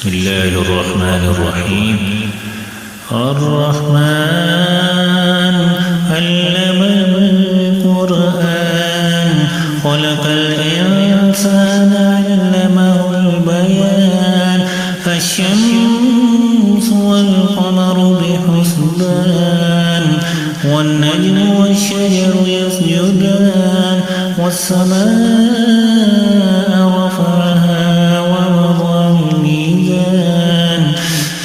بسم الله الرحمن الرحيم. الرحمن علم القرآن خلق الإنسان علمه البيان الشمس والقمر بحسبان والنجم والشجر يسجدان والسماء رفعها ووضع الميزان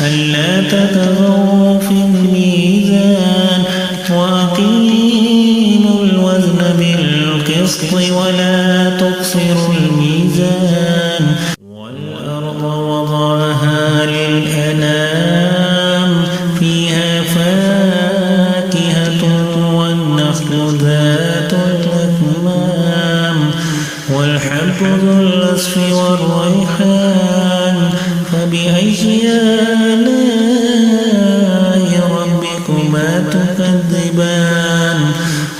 ألا تطغوا في الميزان وأقيموا الوزن بالقسط ولا تخسروا الميزان والأرض وضعها للأنام فيها فاكهة والنخل ذات الأكمام والحب ذو العصف والريحان فبأي آلاء ربكما تكذبان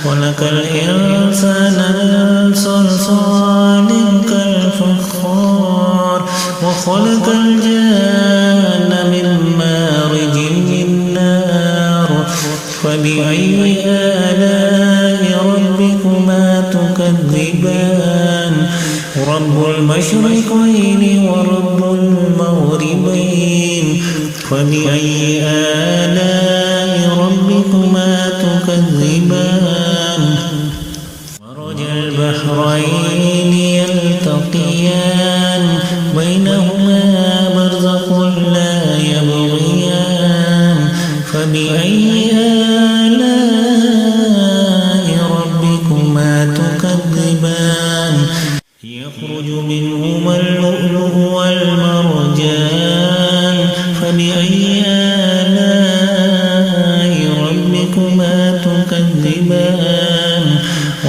خلق الإنسان من صلصال كالفخار وخلق الجان من مارج من نار فبأي آلاء ربكما تكذبان رب المشرقين ورب المغربين فبأي آلاء ربكما تكذبان مرج البحرين يلتقيان بينهما برزخ لا يبغيان فبأي آلاء ربكما تكذبان يخرج منهما اللؤلؤ والمرجان فبأي آلاء ربكما تكذبان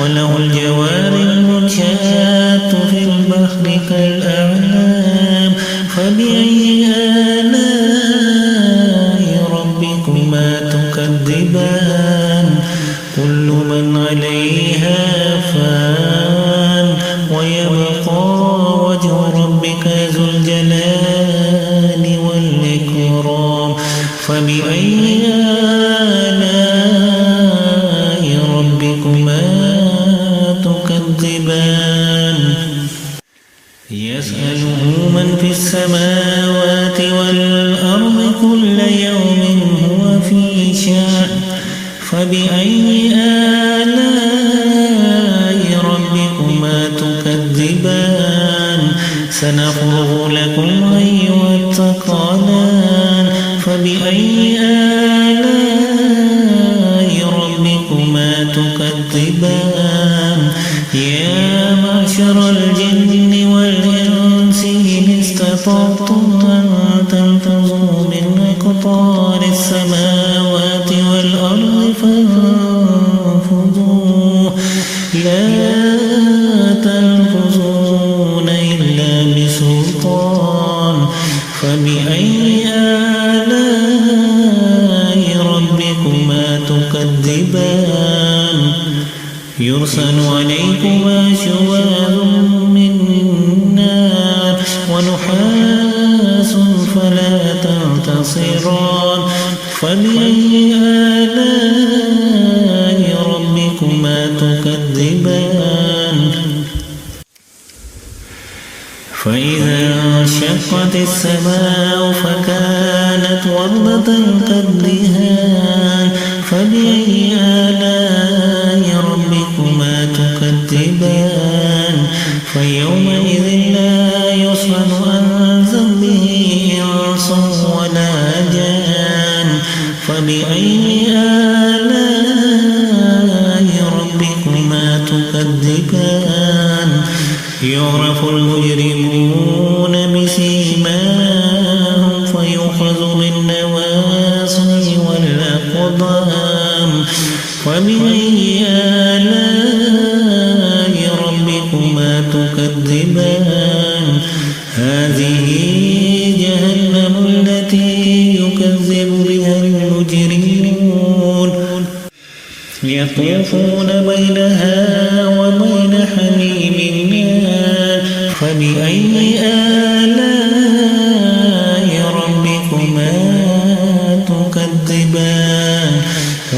وله الجوار المنشآت في البحر كالأعلام فبأي آلاء ربكما تكذبان كل من عليها فان ويبقى وجه ربك ذو الجلال والإكرام فبأي آلاء ربكما تكذبان يسأله من في السماوات والأرض كل يوم هو في شأن فبأي آلاء ربكما تكذبان سنفرغ لكم أيها الثقلان فبأي آلاء ربكما تكذبان يا معشر الجن والإنس إن استطعتم أن تنفذوا من أقطار السماوات والأرض فانفذوا لا تنفذون إلا بسلطان فبأي آلاء ربكما تكذبان يرسل عليكما شواظ من نار ونحاس فلا تنتصران فبأي آلاء ربكما تكذبان فإذا انشقت السماء فكانت وردة كالدهان فبأي آلاء ربكما تكذبان فيومئذ لا يصفن عن ذنبه إنس ولا جان فبأي آلاء ربكما تكذبان يعرف المجرمون بسيماهم فيؤخذ بالنواصي والأقدام فبأي آلاء ربكما تكذبان هذه جهنم التي يكذب بها المجرمون يطوفون بينها وبين حميم فبأي آلاء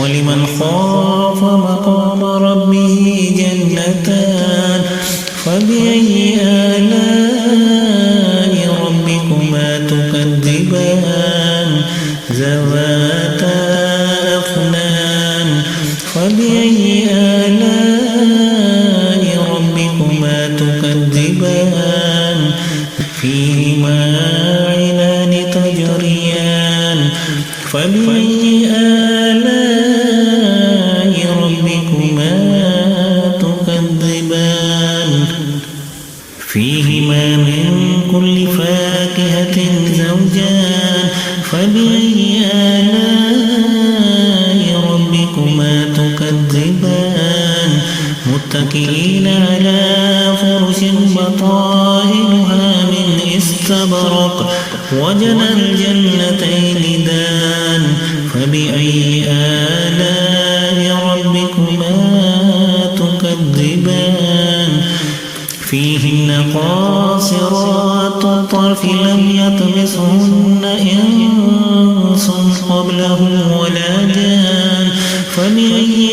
ولمن خاف مقام ربه جنتان فبأي آلاء ربكما تكذبان ذواتا أفنان فبأي آلاء ربكما تكذبان فيهما عينان تجريان فبأي آلاء ربكما تكذبان فيهما من كل فاكهة زوجان فبأي آلاء ربكما تكذبان متكئين على فرش بطائنها من استبرق وجنى الجنتين دان فبأي آلاء ربكما تكذبان فيهن قاصرات الطرف لم يطمسهن إنس قبلهم ولا جان فبأي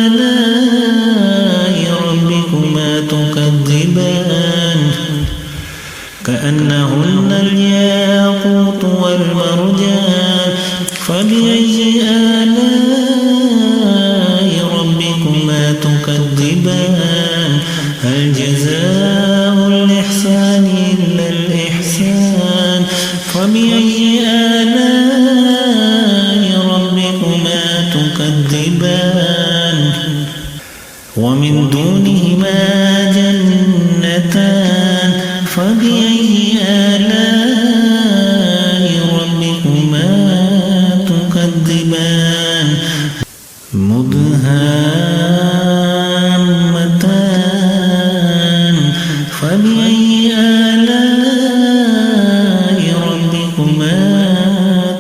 آلاء ربكما تكذبان كأنهن الياقوت والمرجان فبأي آلاء ربكما تكذبان هل جزاء الإحسان إلا الإحسان فبأي آلاء ربكما تكذبان ومن دونهما جنتان فبأي آلاء ربكما تكذبان مدهامتان فبأي آلاء ربكما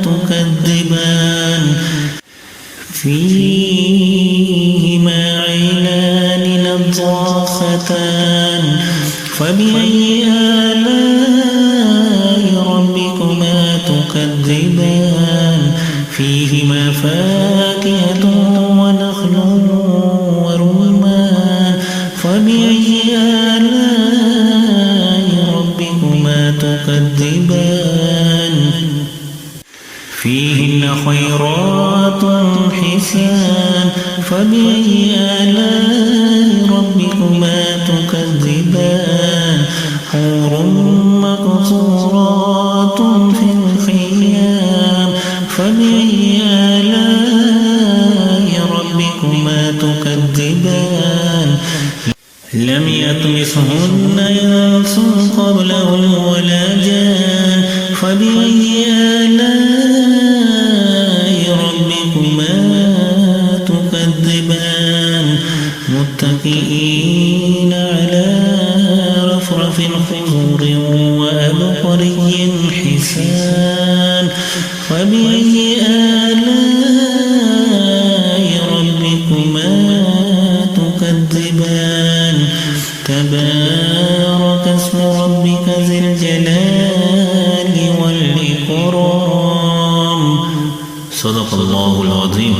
تكذبان فيهما عينان نضاختان فبأي آلاء ربكما تكذبان فيهما فاكهة ونخل ورمان فبأي آلاء ربكما تكذبان فيهن خيرات حسان فبأي آلاء ربكما تكذبان حور مقصورات في الخيام فبأي آلاء ربكما تكذبان لم يطمسهن إنس قبلهم ولا جان فبأي آلاء ربكما تكذبان متكئين على رفرف خضر وأبقري حسان فبأي آلاء ربكما تكذبان تبارك اسم ربك ذي الجلال والإكرام صدق الله العظيم.